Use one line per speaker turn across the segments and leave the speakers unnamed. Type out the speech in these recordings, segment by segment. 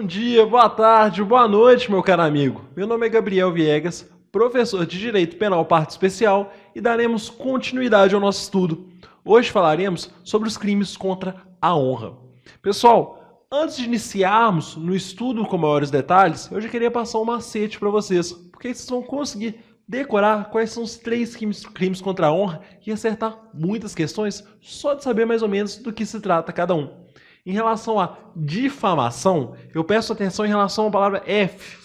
Bom dia, boa tarde, boa noite, meu caro amigo. Meu nome é Gabriel Viegas, professor de Direito Penal Parte Especial, e daremos continuidade ao nosso estudo. Hoje falaremos sobre os crimes contra a honra. Pessoal, antes de iniciarmos no estudo com maiores detalhes, eu já queria passar um macete para vocês, porque vocês vão conseguir decorar quais são os 3 crimes contra a honra e acertar muitas questões só de saber mais ou menos do que se trata cada um. Em relação à difamação, eu peço atenção em relação à palavra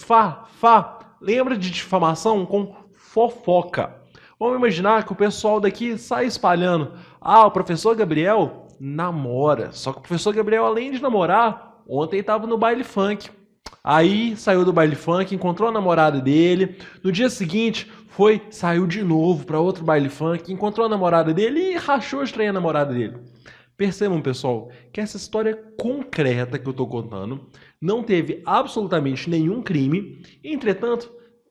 Fa. Lembra de difamação com fofoca. Vamos imaginar que o pessoal daqui sai espalhando. O professor Gabriel namora. Só que o professor Gabriel, além de namorar, ontem estava no baile funk. Aí saiu do baile funk, encontrou a namorada dele. No dia seguinte, saiu de novo para outro baile funk, encontrou a namorada dele e rachou de trair a namorada dele. Percebam, pessoal, que essa história concreta que eu estou contando não teve absolutamente nenhum crime, entretanto,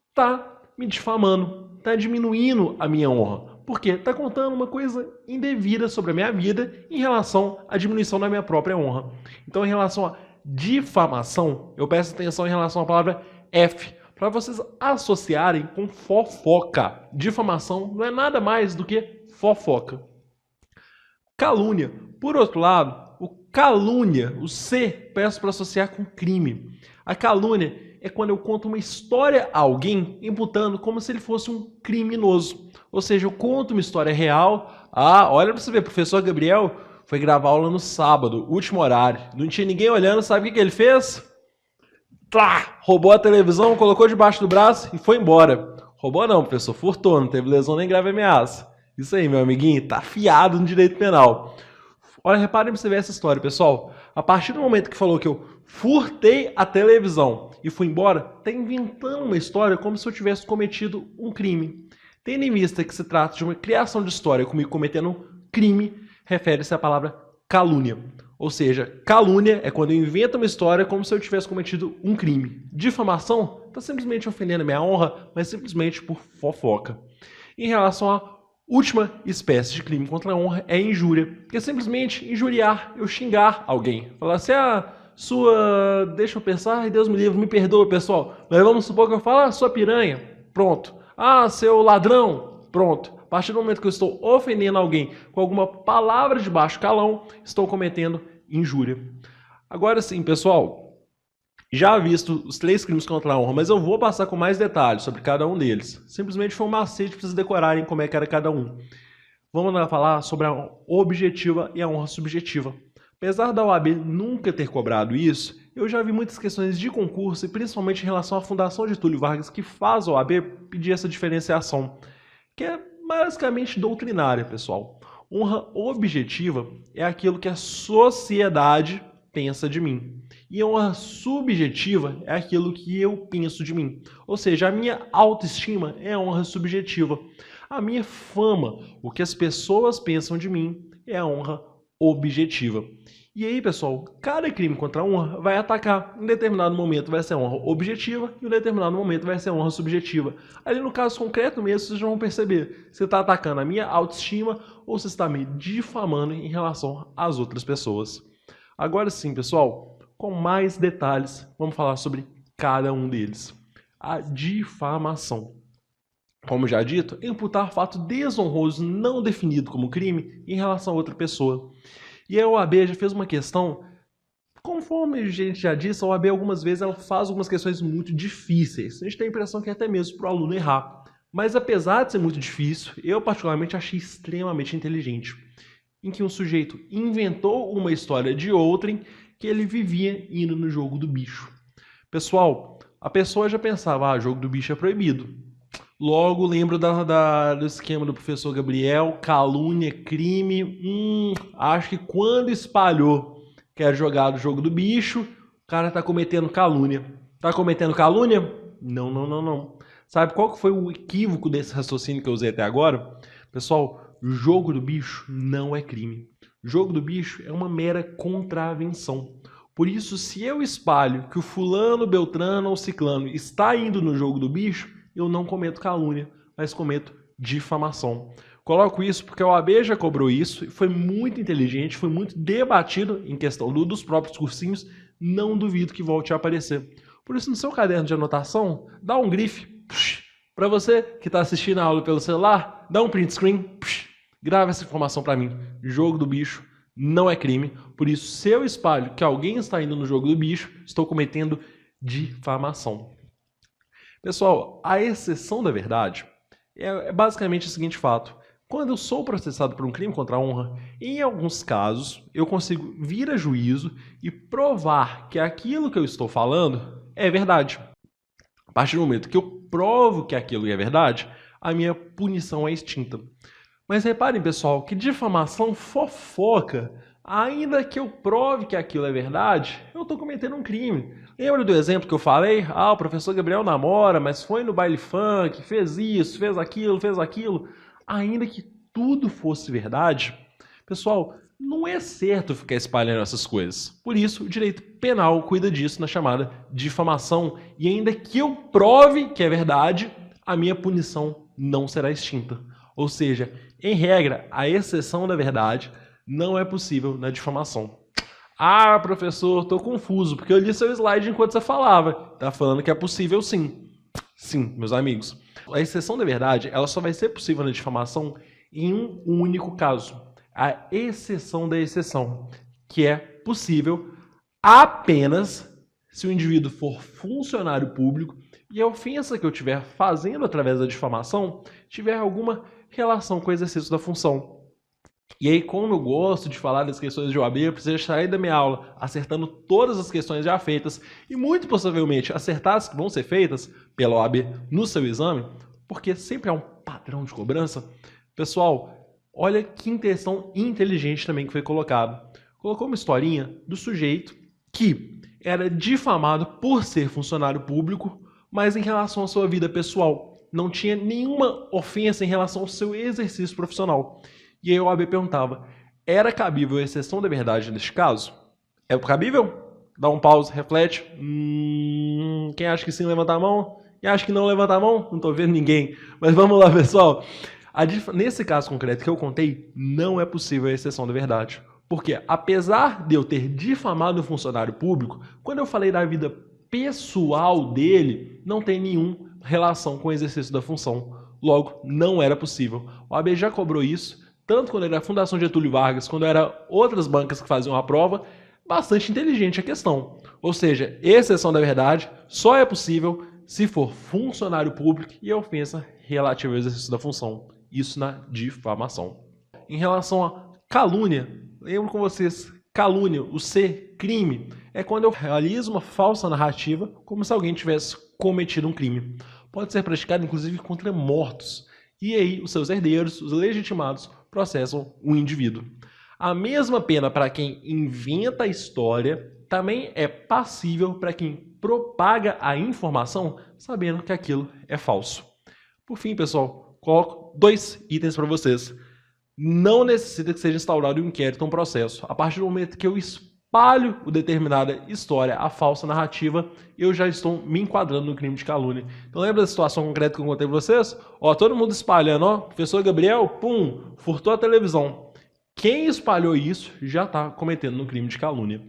está me difamando, está diminuindo a minha honra, porque está contando uma coisa indevida sobre a minha vida em relação à diminuição da minha própria honra. Então, em relação à difamação, eu peço atenção em relação à palavra F, para vocês associarem com fofoca. Difamação não é nada mais do que fofoca. Calúnia. Por outro lado, o calúnia, o C, peço para associar com crime. A calúnia é quando eu conto uma história a alguém imputando como se ele fosse um criminoso. Ou seja, eu conto uma história real. Olha para você ver, o professor Gabriel foi gravar aula no sábado, último horário. Não tinha ninguém olhando, sabe o que ele fez? Roubou a televisão, colocou debaixo do braço e foi embora. Roubou não, professor, furtou, não teve lesão nem grave ameaça. Isso aí, meu amiguinho, tá afiado no direito penal. Olha, reparem pra você ver essa história, pessoal. A partir do momento que falou que eu furtei a televisão e fui embora, tá inventando uma história como se eu tivesse cometido um crime. Tendo em vista que se trata de uma criação de história comigo cometendo um crime, refere-se à palavra calúnia. Ou seja, calúnia é quando eu invento uma história como se eu tivesse cometido um crime. Difamação está simplesmente ofendendo a minha honra, mas simplesmente por fofoca. Em relação à última espécie de crime contra a honra é injúria, que é simplesmente injuriar, eu xingar alguém. Falar assim, deixa eu pensar, e Deus me livre, me perdoa, pessoal. Mas vamos supor que eu falo, sua piranha, pronto. Seu ladrão, pronto. A partir do momento que eu estou ofendendo alguém com alguma palavra de baixo calão, estou cometendo injúria. Agora sim, pessoal, já visto os 3 crimes contra a honra, mas eu vou passar com mais detalhes sobre cada um deles. Simplesmente foi um macete para vocês decorarem como é que era cada um. Vamos lá falar sobre a honra objetiva e a honra subjetiva. Apesar da OAB nunca ter cobrado isso, eu já vi muitas questões de concurso e principalmente em relação à Fundação Getúlio Vargas que faz a OAB pedir essa diferenciação, que é basicamente doutrinária, pessoal. Honra objetiva é aquilo que a sociedade pensa de mim. E a honra subjetiva é aquilo que eu penso de mim. Ou seja, a minha autoestima é a honra subjetiva. A minha fama, o que as pessoas pensam de mim, é a honra objetiva. E aí, pessoal, cada crime contra a honra vai atacar. Em determinado momento vai ser a honra objetiva e em determinado momento vai ser a honra subjetiva. Ali no caso concreto mesmo, vocês já vão perceber se está atacando a minha autoestima ou se está me difamando em relação às outras pessoas. Agora sim, pessoal, com mais detalhes, vamos falar sobre cada um deles. A difamação. Como já dito, é imputar fato desonroso não definido como crime em relação a outra pessoa. E a OAB já fez uma questão, conforme a gente já disse, a OAB algumas vezes ela faz algumas questões muito difíceis. A gente tem a impressão que é até mesmo para o aluno errar. Mas apesar de ser muito difícil, eu particularmente achei extremamente inteligente. Em que um sujeito inventou uma história de outrem que ele vivia indo no jogo do bicho. Pessoal, a pessoa já pensava, jogo do bicho é proibido. Logo lembro do esquema do professor Gabriel, calúnia, crime. Acho que quando espalhou que era jogado o jogo do bicho, o cara tá cometendo calúnia. Tá cometendo calúnia? Não. Sabe qual que foi o equívoco desse raciocínio que eu usei até agora? Pessoal, jogo do bicho não é crime. Jogo do bicho é uma mera contravenção. Por isso, se eu espalho que o fulano, beltrano ou ciclano está indo no jogo do bicho, eu não cometo calúnia, mas cometo difamação. Coloco isso porque a OAB já cobrou isso e foi muito inteligente, foi muito debatido em questão dos próprios cursinhos não duvido que volte a aparecer. Por isso, no seu caderno de anotação, dá um grife. Para você que está assistindo a aula pelo celular, dá um print screen. Grava essa informação para mim. Jogo do bicho não é crime. Por isso, se eu espalho que alguém está indo no jogo do bicho, estou cometendo difamação. Pessoal, a exceção da verdade é basicamente o seguinte fato. Quando eu sou processado por um crime contra a honra, em alguns casos, eu consigo vir a juízo e provar que aquilo que eu estou falando é verdade. A partir do momento que eu provo que aquilo é verdade, a minha punição é extinta. Mas reparem, pessoal, que difamação fofoca, ainda que eu prove que aquilo é verdade, eu estou cometendo um crime. Lembra do exemplo que eu falei? O professor Gabriel namora, mas foi no baile funk, fez isso, fez aquilo. Ainda que tudo fosse verdade, pessoal, não é certo ficar espalhando essas coisas. Por isso, o direito penal cuida disso na chamada difamação. E ainda que eu prove que é verdade, a minha punição não será extinta. Ou seja, em regra, a exceção da verdade não é possível na difamação. Professor, estou confuso, porque eu li seu slide enquanto você falava. Está falando que é possível sim. Sim, meus amigos. A exceção da verdade, ela só vai ser possível na difamação em um único caso. A exceção da exceção, que é possível apenas se o indivíduo for funcionário público e a ofensa que eu estiver fazendo através da difamação tiver alguma relação com o exercício da função. E aí, como eu gosto de falar das questões de OAB, eu preciso sair da minha aula acertando todas as questões já feitas e muito possivelmente acertar as que vão ser feitas pela OAB no seu exame, porque sempre há um padrão de cobrança. Pessoal, olha que intenção inteligente também que foi colocado. Colocou uma historinha do sujeito que era difamado por ser funcionário público, mas em relação à sua vida pessoal, não tinha nenhuma ofensa em relação ao seu exercício profissional. E aí o OAB perguntava, era cabível a exceção da verdade neste caso? É cabível? Dá um pause, reflete. Quem acha que sim, levanta a mão. Quem acha que não, levanta a mão. Não estou vendo ninguém. Mas vamos lá, pessoal. Nesse caso concreto que eu contei, não é possível a exceção da verdade. Porque apesar de eu ter difamado um funcionário público, quando eu falei da vida pessoal dele, não tem nenhuma relação com o exercício da função. Logo, não era possível. O OAB já cobrou isso, tanto quando era a Fundação Getúlio Vargas, quando era outras bancas que faziam a prova, bastante inteligente a questão. Ou seja, exceção da verdade só é possível se for funcionário público e a ofensa relativa ao exercício da função. Isso na difamação. Em relação a calúnia, lembro com vocês, calúnia, o C, crime, é quando eu realizo uma falsa narrativa como se alguém tivesse cometido um crime. Pode ser praticado inclusive contra mortos. E aí os seus herdeiros, os legitimados, processam o indivíduo. A mesma pena para quem inventa a história também é passível para quem propaga a informação sabendo que aquilo é falso. Por fim, pessoal, coloco 2 itens para vocês. Não necessita que seja instaurado um inquérito ou um processo. A partir do momento que eu espalho uma determinada história, a falsa narrativa, eu já estou me enquadrando no crime de calúnia. Então lembra da situação concreta que eu contei para vocês? Todo mundo espalhando, professor Gabriel, furtou a televisão. Quem espalhou isso já está cometendo um crime de calúnia.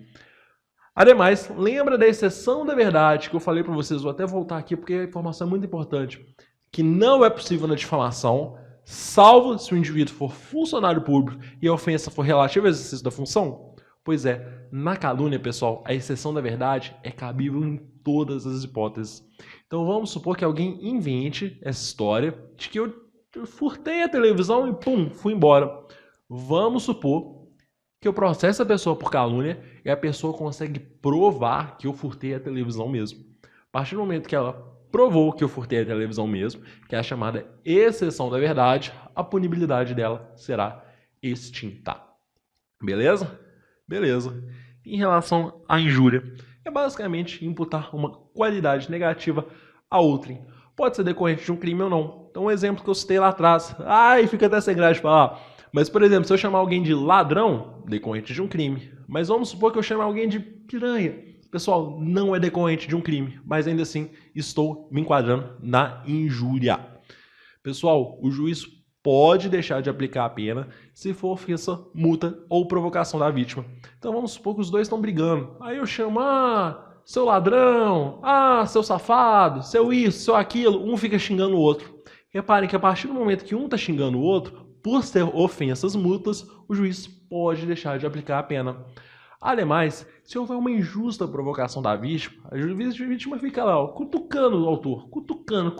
Ademais, lembra da exceção da verdade que eu falei para vocês, vou até voltar aqui porque a informação é muito importante, que não é possível na difamação, salvo se o indivíduo for funcionário público e a ofensa for relativa ao exercício da função. Pois é, na calúnia, pessoal, a exceção da verdade é cabível em todas as hipóteses. Então vamos supor que alguém invente essa história de que eu furtei a televisão e fui embora. Vamos supor que eu processo a pessoa por calúnia e a pessoa consegue provar que eu furtei a televisão mesmo. A partir do momento que ela provou que eu furtei a televisão mesmo, que é a chamada exceção da verdade, a punibilidade dela será extinta. Beleza? Beleza. Em relação à injúria, é basicamente imputar uma qualidade negativa a outrem. Pode ser decorrente de um crime ou não. Então, um exemplo que eu citei lá atrás. Fica até sem graça de falar. Mas, por exemplo, se eu chamar alguém de ladrão, decorrente de um crime. Mas vamos supor que eu chame alguém de piranha. Pessoal, não é decorrente de um crime, mas ainda assim estou me enquadrando na injúria. Pessoal, o juiz pode deixar de aplicar a pena se for ofensa, multa ou provocação da vítima. Então vamos supor que os dois estão brigando. Aí eu chamo, seu ladrão, seu safado, seu isso, seu aquilo. Um fica xingando o outro. Reparem que a partir do momento que um está xingando o outro, por ser ofensas mútuas, o juiz pode deixar de aplicar a pena. Ademais, se houver uma injusta provocação da vítima, a vítima fica lá, cutucando o autor, cutucando,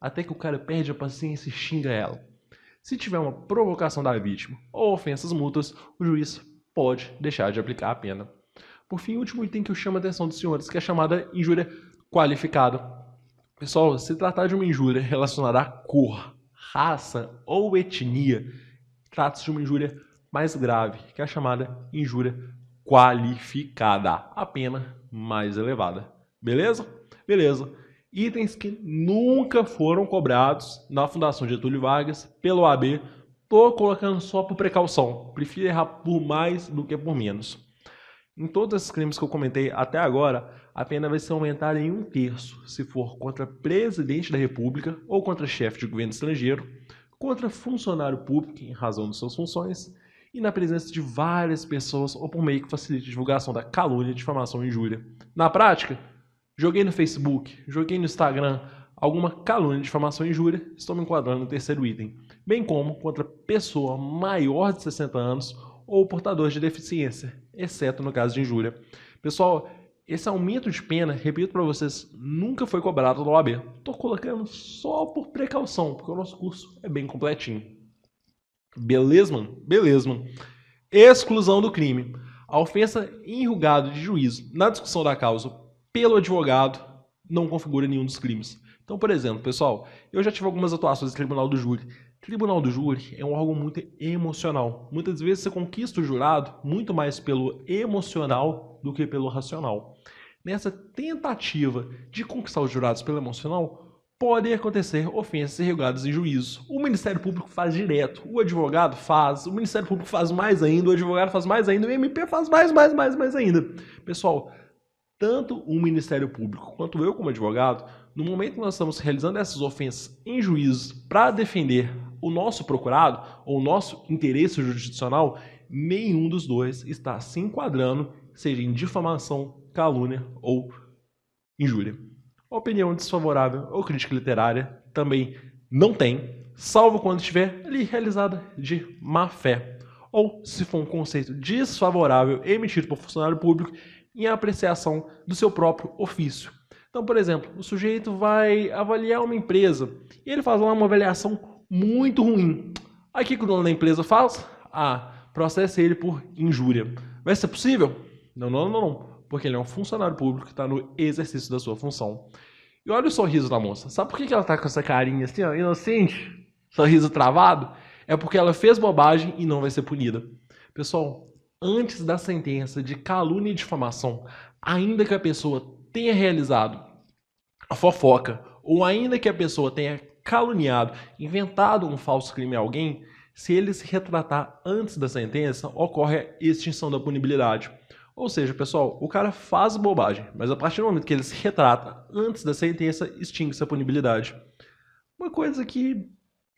até que o cara perde a paciência e xinga ela. Se tiver uma provocação da vítima ou ofensas mútuas, o juiz pode deixar de aplicar a pena. Por fim, o último item que eu chamo a atenção dos senhores, que é a chamada injúria qualificada. Pessoal, se tratar de uma injúria relacionada à cor, raça ou etnia, trata-se de uma injúria mais grave, que é a chamada injúria qualificada, a pena mais elevada. Beleza? Beleza. Itens que nunca foram cobrados na Fundação Getúlio Vargas pela OAB, tô colocando só por precaução. Prefiro errar por mais do que por menos. Em todos esses crimes que eu comentei até agora, a pena vai ser aumentada em 1/3 se for contra presidente da República ou contra chefe de governo estrangeiro, contra funcionário público em razão de suas funções e na presença de várias pessoas ou por meio que facilite a divulgação da calúnia, difamação e injúria. Na prática, joguei no Facebook, joguei no Instagram alguma calúnia, difamação e injúria, estou me enquadrando no terceiro item, bem como contra pessoa maior de 60 anos ou portador de deficiência, exceto no caso de injúria. Pessoal, esse aumento de pena, repito para vocês, nunca foi cobrado da OAB. Estou colocando só por precaução, porque o nosso curso é bem completinho. Beleza, mano? Beleza, mano. Exclusão do crime. A ofensa em julgado de juízo na discussão da causa pelo advogado não configura nenhum dos crimes. Então, por exemplo, pessoal, eu já tive algumas atuações no Tribunal do Júri. Tribunal do Júri é um órgão muito emocional. Muitas vezes você conquista o jurado muito mais pelo emocional do que pelo racional. Nessa tentativa de conquistar os jurados pelo emocional, podem acontecer ofensas irregulares em juízo. O Ministério Público faz direto, o advogado faz, o Ministério Público faz mais ainda, o advogado faz mais ainda, o MP faz mais ainda. Pessoal, tanto o Ministério Público quanto eu como advogado, no momento que nós estamos realizando essas ofensas em juízo para defender o nosso procurado ou o nosso interesse jurisdicional, nenhum dos dois está se enquadrando, seja em difamação, calúnia ou injúria. Opinião desfavorável ou crítica literária também não tem, salvo quando estiver ali realizada de má fé, ou se for um conceito desfavorável emitido por funcionário público em apreciação do seu próprio ofício. Então, por exemplo, o sujeito vai avaliar uma empresa e ele faz lá uma avaliação muito ruim. Aí o que o dono da empresa faz? Processa ele por injúria. Vai ser possível? Não. Porque ele é um funcionário público que está no exercício da sua função. E olha o sorriso da moça. Sabe por que ela está com essa carinha assim, ó, inocente? Sorriso travado? É porque ela fez bobagem e não vai ser punida. Pessoal, antes da sentença de calúnia e difamação, ainda que a pessoa tenha realizado a fofoca, ou ainda que a pessoa tenha caluniado, inventado um falso crime a alguém, se ele se retratar antes da sentença, ocorre a extinção da punibilidade. Ou seja, pessoal, o cara faz bobagem, mas a partir do momento que ele se retrata antes da sentença, extingue-se a punibilidade. Uma coisa que,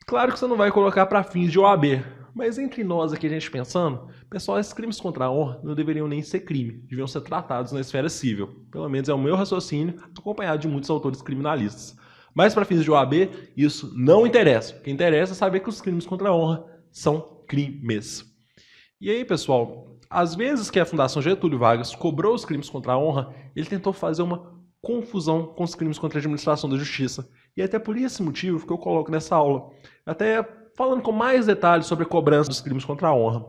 claro que você não vai colocar para fins de OAB, mas entre nós aqui a gente pensando, pessoal, esses crimes contra a honra não deveriam nem ser crime, deviam ser tratados na esfera civil. Pelo menos é o meu raciocínio, acompanhado de muitos autores criminalistas. Mas para fins de OAB, isso não interessa. O que interessa é saber que os crimes contra a honra são crimes. E aí, pessoal, às vezes que a Fundação Getúlio Vargas cobrou os crimes contra a honra, ele tentou fazer uma confusão com os crimes contra a administração da justiça. E é até por esse motivo que eu coloco nessa aula. Até falando com mais detalhes sobre a cobrança dos crimes contra a honra.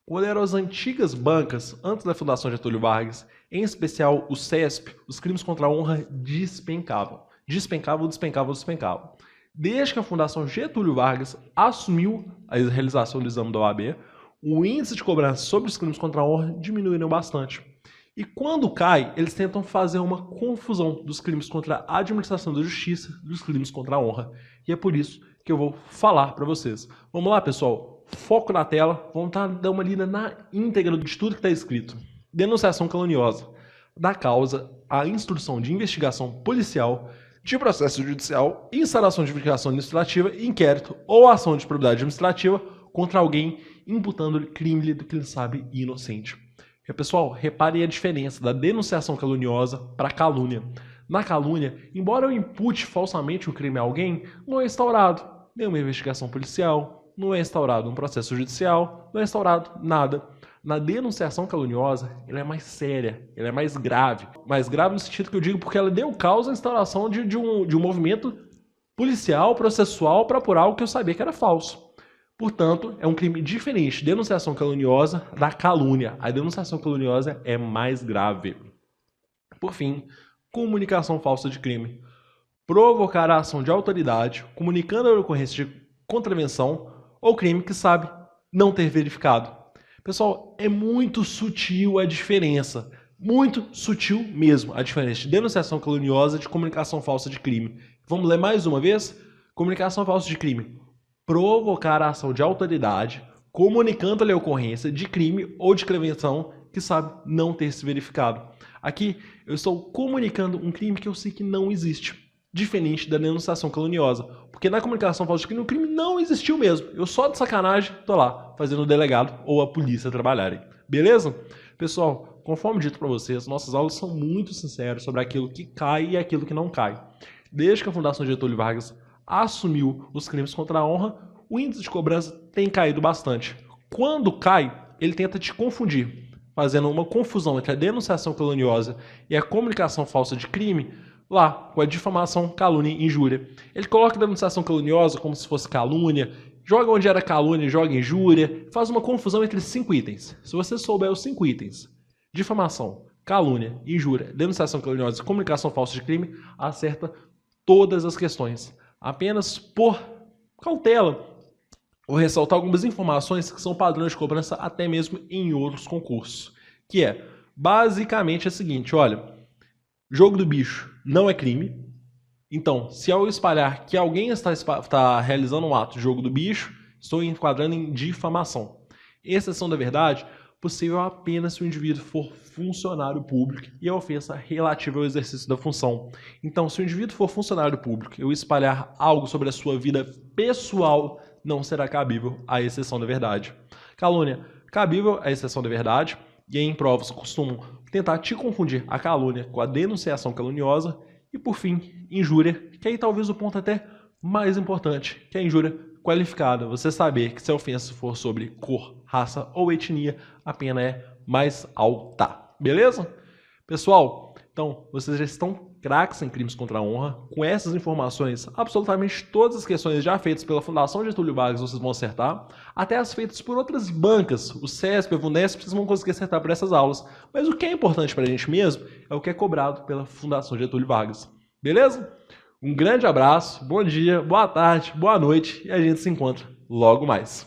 Quando eram as antigas bancas, antes da Fundação Getúlio Vargas, em especial o CESP, os crimes contra a honra despencavam. Despencavam. Desde que a Fundação Getúlio Vargas assumiu a realização do exame da OAB, o índice de cobrança sobre os crimes contra a honra diminuiu bastante. E quando cai, eles tentam fazer uma confusão dos crimes contra a administração da justiça dos crimes contra a honra. E é por isso que eu vou falar para vocês. Vamos lá, pessoal? Foco na tela. Vamos dar uma lida na íntegra de tudo que está escrito. Denunciação caluniosa. Da causa, a instrução de investigação policial, de processo judicial, instalação de verificação administrativa, inquérito ou ação de probidade administrativa contra alguém imputando-lhe crime do que ele sabe inocente. E, pessoal, reparem a diferença da denunciação caluniosa para a calúnia. Na calúnia, embora eu impute falsamente o crime a alguém, não é instaurado nenhuma investigação policial, não é instaurado um processo judicial, não é instaurado nada. Na denunciação caluniosa, ela é mais séria, ela é mais grave. Mais grave no sentido que eu digo porque ela deu causa à instauração de um movimento policial, processual, para apurar o que eu sabia que era falso. Portanto, é um crime diferente, denunciação caluniosa, da calúnia. A denunciação caluniosa é mais grave. Por fim, comunicação falsa de crime. Provocar a ação de autoridade, comunicando a ocorrência de contravenção ou crime que sabe não ter verificado. Pessoal, é muito sutil a diferença. Muito sutil mesmo a diferença de denunciação caluniosa e de comunicação falsa de crime. Vamos ler mais uma vez? Comunicação falsa de crime. Provocar a ação de autoridade, comunicando-lhe a ocorrência de crime ou de contravenção que sabe não ter se verificado. Aqui, eu estou comunicando um crime que eu sei que não existe. Diferente da denunciação caluniosa. Porque na comunicação falsa de crime, o crime não existiu mesmo. Eu só de sacanagem tô lá, fazendo o delegado ou a polícia trabalharem. Beleza? Pessoal, conforme dito para vocês, nossas aulas são muito sinceras sobre aquilo que cai e aquilo que não cai. Desde que a Fundação Getúlio Vargas assumiu os crimes contra a honra, o índice de cobrança tem caído bastante. Quando cai, ele tenta te confundir, fazendo uma confusão entre a denunciação caluniosa e a comunicação falsa de crime, lá, com a difamação, calúnia e injúria. Ele coloca a denunciação caluniosa como se fosse calúnia, joga onde era calúnia, joga injúria, faz uma confusão entre 5 itens. Se você souber os 5 itens, difamação, calúnia, injúria, denunciação caluniosa e comunicação falsa de crime, acerta todas as questões. Apenas por cautela, vou ressaltar algumas informações que são padrões de cobrança até mesmo em outros concursos. Que é, basicamente, é o seguinte, olha, jogo do bicho não é crime. Então, se eu espalhar que alguém está realizando um ato de jogo do bicho, estou enquadrando em difamação. Exceção da verdade, possível apenas se o indivíduo for funcionário público e a ofensa relativa ao exercício da função. Então, se o indivíduo for funcionário público e eu espalhar algo sobre a sua vida pessoal, não será cabível a exceção da verdade. Calúnia, cabível a exceção da verdade, e em provas costumam tentar te confundir a calúnia com a denunciação caluniosa, e por fim, injúria, que aí talvez o ponto até mais importante, que é a injúria qualificada. Você saber que se a ofensa for sobre cor, raça ou etnia, a pena é mais alta. Beleza? Pessoal, então vocês já estão craques em crimes contra a honra. Com essas informações, absolutamente todas as questões já feitas pela Fundação Getúlio Vargas vocês vão acertar, até as feitas por outras bancas, o CESP, a VUNESP, vocês vão conseguir acertar por essas aulas. Mas o que é importante para a gente mesmo é o que é cobrado pela Fundação Getúlio Vargas. Beleza? Um grande abraço, bom dia, boa tarde, boa noite e a gente se encontra logo mais.